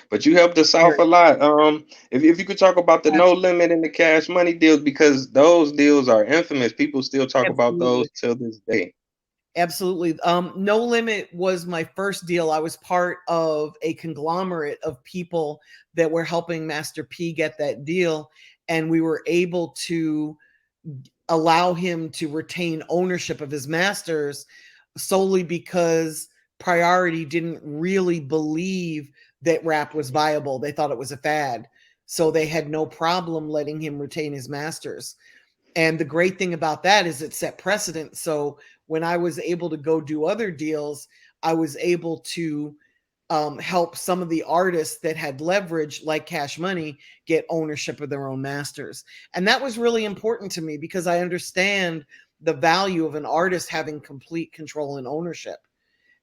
But you helped the South a lot. If you could talk about the No Limit and the Cash Money deals, because those deals are infamous. People still talk about those Absolutely. till this day. Absolutely. No Limit was my first deal. I was part of a conglomerate of people that were helping Master P get that deal. And we were able to allow him to retain ownership of his masters solely because Priority didn't really believe that rap was viable. They thought it was a fad. So they had no problem letting him retain his masters. And the great thing about that is it set precedent. So when I was able to go do other deals, I was able to help some of the artists that had leverage, like Cash Money, get ownership of their own masters. And that was really important to me because I understand the value of an artist having complete control and ownership.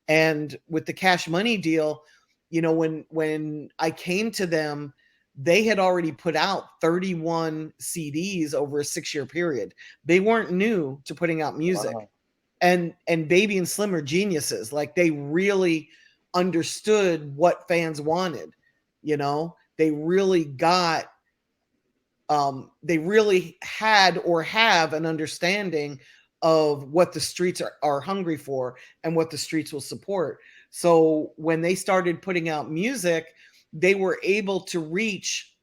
And with the Cash Money deal, when I came to them, they had already put out 31 CDs over a 6-year period. They weren't new to putting out music. Wow. And Baby and Slim are geniuses. Like they really understood what fans wanted. They really got they really had or have an understanding of what the streets are hungry for and what the streets will support. So when they started putting out music, they were able to reach,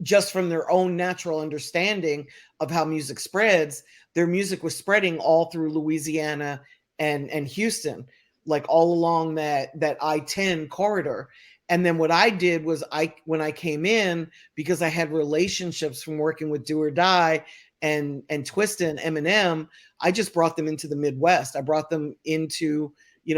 just from their own natural understanding of how music spreads, their music was spreading all through Louisiana and Houston, like all along that I-10 corridor. And then what I did was when I came in, because I had relationships from working with Do or Die and Twista and Eminem, I just brought them into the Midwest. I brought them into,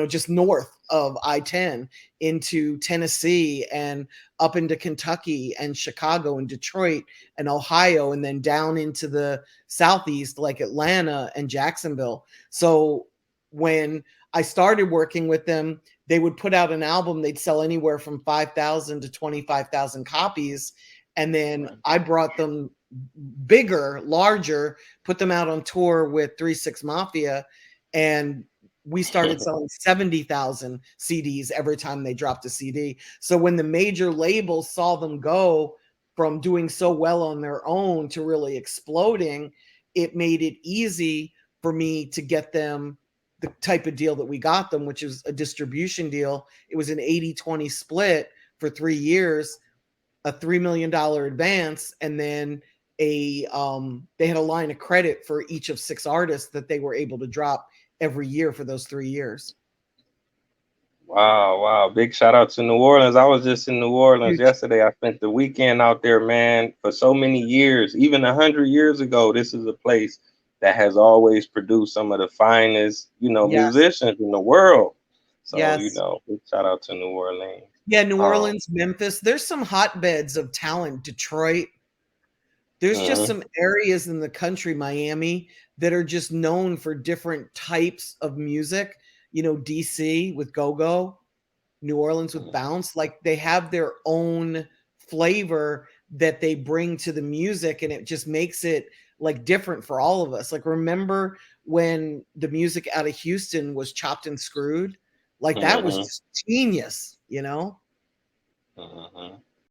just north of I-10 into Tennessee and up into Kentucky and Chicago and Detroit and Ohio, and then down into the Southeast, like Atlanta and Jacksonville. So when I started working with them, they would put out an album, they'd sell anywhere from 5,000 to 25,000 copies. And then I brought them bigger, larger, put them out on tour with 3 6 Mafia, and we started selling 70,000 CDs every time they dropped a CD. So when the major labels saw them go from doing so well on their own to really exploding, it made it easy for me to get them the type of deal that we got them, which is a distribution deal. It was an 80-20 split for 3 years, a $3 million advance, and then they had a line of credit for each of 6 artists that they were able to drop every year for those 3 years. Wow, wow. Big shout out to New Orleans. I was just in New Orleans Huge. yesterday. I spent the weekend out there, man, for so many years. Even 100 years ago, this is a place that has always produced some of the finest, Yes. musicians in the world. So, Yes. big shout out to New Orleans. Yeah, New Um, Orleans, Memphis. There's some hotbeds of talent. Detroit. There's just mhm, some areas in the country, Miami, that are just known for different types of music. DC with go-go, New Orleans with mhm. bounce. Like they have their own flavor that they bring to the music, and it just makes it like different for all of us. Like remember when the music out of Houston was chopped and screwed? Like that was Mhm. just genius,